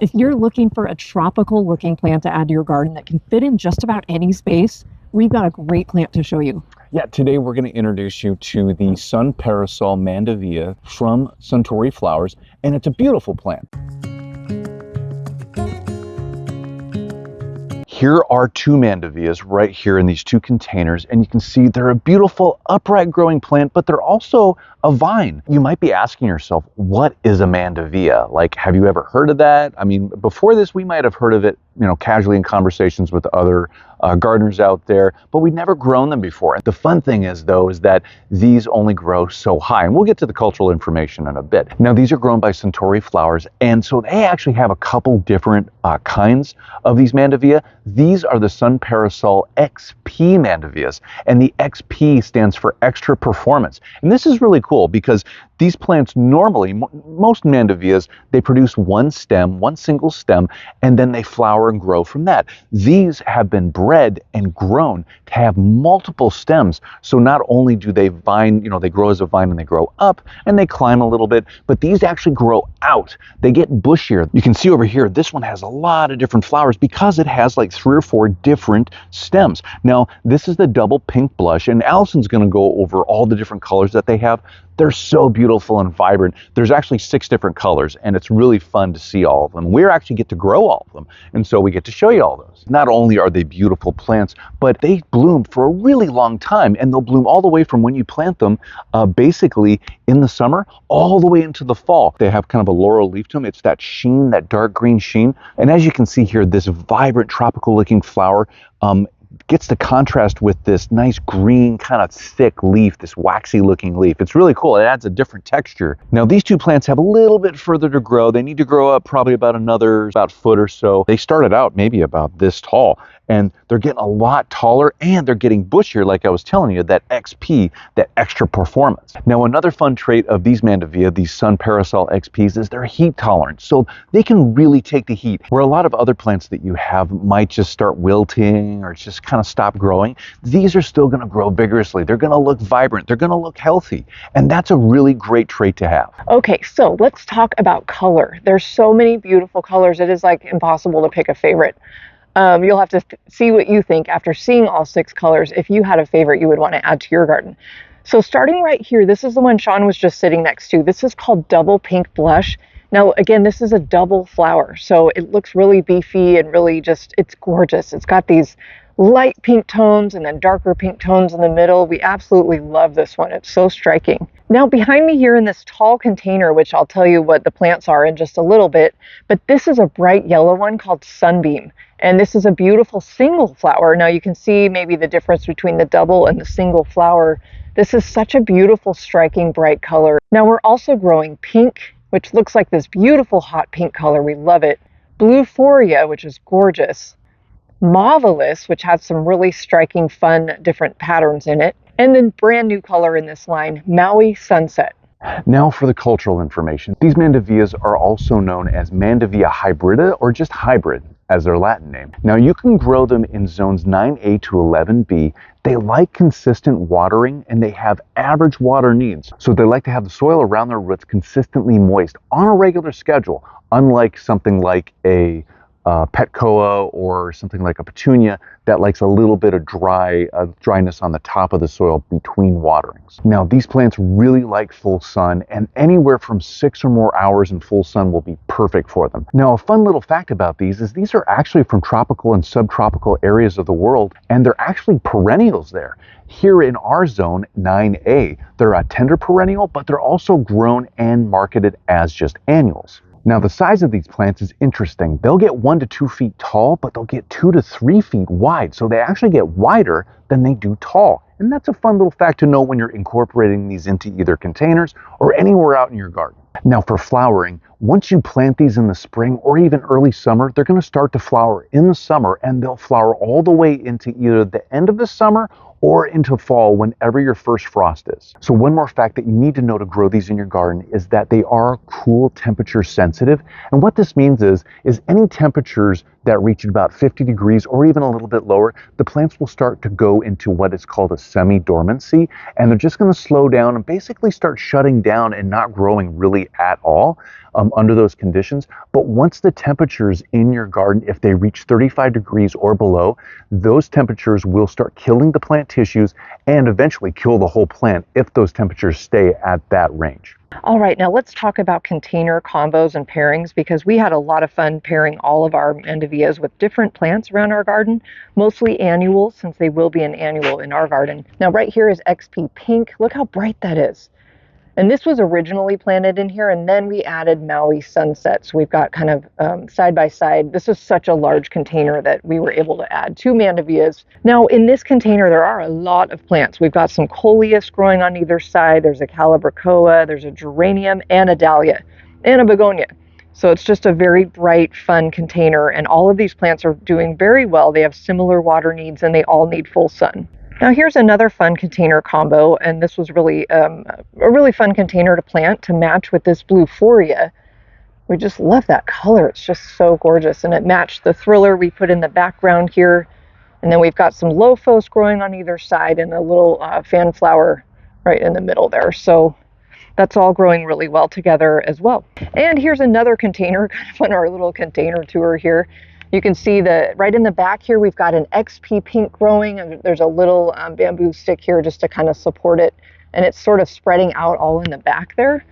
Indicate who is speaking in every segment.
Speaker 1: If you're looking for a tropical looking plant to add to your garden that can fit in just about any space, we've got a great plant to show you.
Speaker 2: Yeah, today we're going to introduce you to the Sun Parasol Mandevilla from Suntory Flowers, and it's a beautiful plant. Here are two mandevillas right here in these two containers, and you can see they're a beautiful upright growing plant, but they're also a vine. You might be asking yourself, what is a mandevilla? Like, have you ever heard of that? I mean, before this, we might have heard of it, casually in conversations with other gardeners out there, but we'd never grown them before. The fun thing is, though, is that these only grow so high, and we'll get to the cultural information in a bit. Now, these are grown by Suntory Flowers, and so they actually have a couple different kinds of these mandevilla. These are the Sun Parasol XP mandevillas, and the XP stands for extra performance. And this is really cool because these plants normally, most mandevillas, they produce one single stem, and then they flower and grow from that. These have been bred and grown to have multiple stems. So not only do they they grow as a vine and they grow up and they climb a little bit, but these actually grow out. They get bushier. You can see over here, this one has a lot of different flowers because it has like 3 or 4 different stems. Now, this is the double pink blush, and Allison's going to go over all the different colors that they have. They're so beautiful and vibrant. There's actually 6 different colors, and it's really fun to see all of them. We actually get to grow all of them, and so we get to show you all those. Not only are they beautiful plants, but they bloom for a really long time, and they'll bloom all the way from when you plant them, basically in the summer, all the way into the fall. They have kind of a laurel leaf to them. It's that sheen, that dark green sheen. And as you can see here, this vibrant tropical looking flower gets the contrast with this nice green kind of thick leaf, this waxy looking leaf. It's really cool. It adds a different texture. Now, these two plants have a little bit further to grow. They need to grow up probably about a foot or so. They started out maybe about this tall, and they're getting a lot taller, and they're getting bushier, like I was telling you, that XP, that extra performance. Now, another fun trait of these mandevilla, these Sun Parasol XPs, is they're heat tolerant. So they can really take the heat, where a lot of other plants that you have might just start wilting or just kind of stop growing. These are still going to grow vigorously. They're going to look vibrant. They're going to look healthy. And that's a really great trait to have.
Speaker 1: Okay, so let's talk about color. There's so many beautiful colors. It is like impossible to pick a favorite. You'll have to see what you think after seeing all 6 colors. If you had a favorite you would want to add to your garden. So starting right here, this is the one Sean was just sitting next to. This is called Double Pink Blush. Now, again, this is a double flower, so it looks really beefy and really it's gorgeous. It's got these light pink tones and then darker pink tones in the middle. We absolutely love this one. It's so striking. Now, behind me here in this tall container, which I'll tell you what the plants are in just a little bit, but this is a bright yellow one called Sunbeam. And this is a beautiful single flower. Now you can see maybe the difference between the double and the single flower. This is such a beautiful, striking, bright color. Now we're also growing pink, which looks like this beautiful hot pink color. We love it. Bluephoria, which is gorgeous. Mauvelous, which has some really striking, fun, different patterns in it. And then brand new color in this line, Maui Sunset.
Speaker 2: Now for the cultural information. These mandevillas are also known as Mandevilla hybrida, or just hybrid as their Latin name. Now you can grow them in zones 9A to 11B. They like consistent watering, and they have average water needs. So they like to have the soil around their roots consistently moist on a regular schedule, unlike something like a petcoa or something like a petunia that likes a little bit of dryness on the top of the soil between waterings. Now, these plants really like full sun, and anywhere from 6 or more hours in full sun will be perfect for them. Now, a fun little fact about these is these are actually from tropical and subtropical areas of the world, and they're actually perennials there. Here in our zone, 9A, they're a tender perennial, but they're also grown and marketed as just annuals. Now, the size of these plants is interesting. They'll get 1 to 2 feet tall, but they'll get 2 to 3 feet wide. So they actually get wider than they do tall. And that's a fun little fact to know when you're incorporating these into either containers or anywhere out in your garden. Now, for flowering, once you plant these in the spring or even early summer, they're going to start to flower in the summer, and they'll flower all the way into either the end of the summer or into fall, whenever your first frost is. So one more fact that you need to know to grow these in your garden is that they are cool temperature sensitive. And what this means is any temperatures that reach about 50 degrees or even a little bit lower, the plants will start to go into what is called a semi-dormancy, and they're just going to slow down and basically start shutting down and not growing really hardly at all under those conditions. But once the temperatures in your garden, if they reach 35 degrees or below, those temperatures will start killing the plant tissues and eventually kill the whole plant if those temperatures stay at that range.
Speaker 1: All right, now let's talk about container combos and pairings, because we had a lot of fun pairing all of our mandevillas with different plants around our garden, mostly annuals, since they will be an annual in our garden. Now right here is XP Pink. Look how bright that is. And this was originally planted in here, and then we added Maui Sunset. So we've got kind of side by side. This is such a large container that we were able to add 2 mandevillas. Now in this container, there are a lot of plants. We've got some coleus growing on either side. There's a calibrachoa, there's a geranium, and a dahlia, and a begonia. So it's just a very bright, fun container, and all of these plants are doing very well. They have similar water needs, and they all need full sun. Now here's another fun container combo, and this was really a really fun container to plant to match with this Bluephoria. We just love that color. It's just so gorgeous, and it matched the thriller we put in the background here. And then we've got some lophos growing on either side and a little fan flower right in the middle there. So that's all growing really well together as well. And here's another container, kind of on our little container tour here. You can see that right in the back here, we've got an XP Pink growing, and there's a little bamboo stick here just to kind of support it. And it's sort of spreading out all in the back there.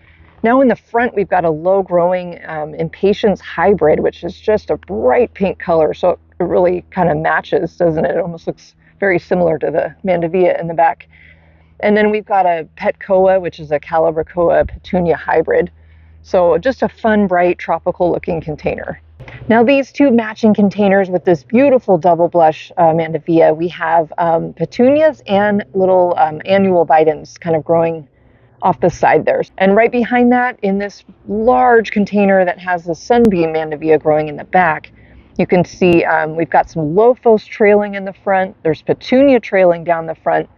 Speaker 1: Now in the front, we've got a low growing Impatiens hybrid, which is just a bright pink color. So it really kind of matches, doesn't it? It almost looks very similar to the mandevilla in the back. And then we've got a Petcoa, which is a Calibrachoa petunia hybrid. So just a fun, bright, tropical looking container. Now these 2 matching containers with this beautiful double blush mandevilla, we have petunias and little annual bitans kind of growing off the side there. And right behind that, in this large container that has the sunbeam mandevilla growing in the back, you can see we've got some lophos trailing in the front, there's petunia trailing down the front,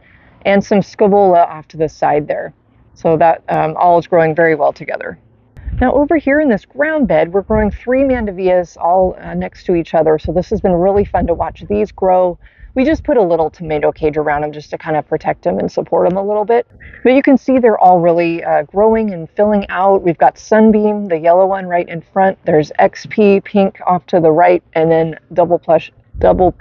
Speaker 1: and some scaevola off to the side there. So that all is growing very well together. Now over here in this ground bed, we're growing 3 mandevillas all next to each other. So this has been really fun to watch these grow. We just put a little tomato cage around them just to kind of protect them and support them a little bit. But you can see they're all really growing and filling out. We've got Sunbeam, the yellow one, right in front. There's XP Pink off to the right, and then double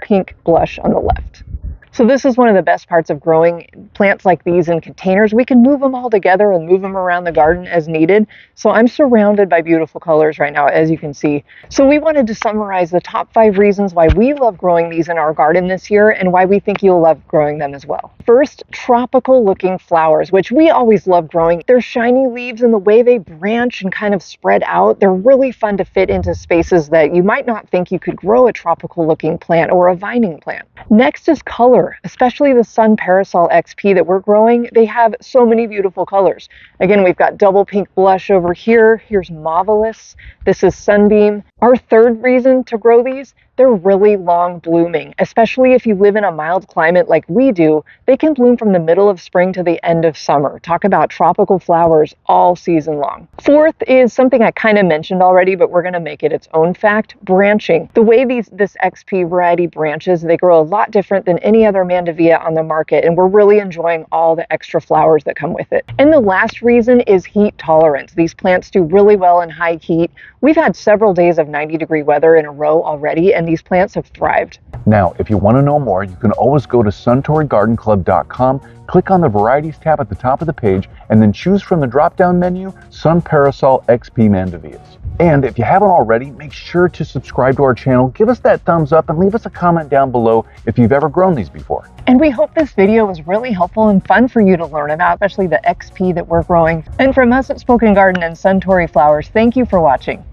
Speaker 1: pink blush on the left. So this is one of the best parts of growing plants like these in containers. We can move them all together and move them around the garden as needed. So I'm surrounded by beautiful colors right now, as you can see. So we wanted to summarize the top 5 reasons why we love growing these in our garden this year and why we think you'll love growing them as well. First, tropical looking flowers, which we always love growing. Their shiny leaves and the way they branch and kind of spread out, they're really fun to fit into spaces that you might not think you could grow a tropical looking plant or a vining plant. Next is color. Especially the Sun Parasol XP that we're growing. They have so many beautiful colors. Again, we've got double pink blush over here. Here's Marvelous. This is Sunbeam. Our third reason to grow these, they're really long blooming, especially if you live in a mild climate like we do. They can bloom from the middle of spring to the end of summer. Talk about tropical flowers all season long. Fourth is something I kind of mentioned already, but we're going to make it its own fact: branching. The way this XP variety branches, they grow a lot different than any other mandevilla on the market, and we're really enjoying all the extra flowers that come with it. And the last reason is heat tolerance. These plants do really well in high heat. We've had several days of 90-degree weather in a row already, and these plants have thrived.
Speaker 2: Now, if you want to know more, you can always go to suntorygardenclub.com, click on the Varieties tab at the top of the page, and then choose from the drop-down menu Sun Parasol XP Mandevillas. And if you haven't already, make sure to subscribe to our channel, give us that thumbs up, and leave us a comment down below if you've ever grown these before.
Speaker 1: And we hope this video was really helpful and fun for you to learn about, especially the XP that we're growing. And from us at Spoken Garden and Suntory Flowers, thank you for watching.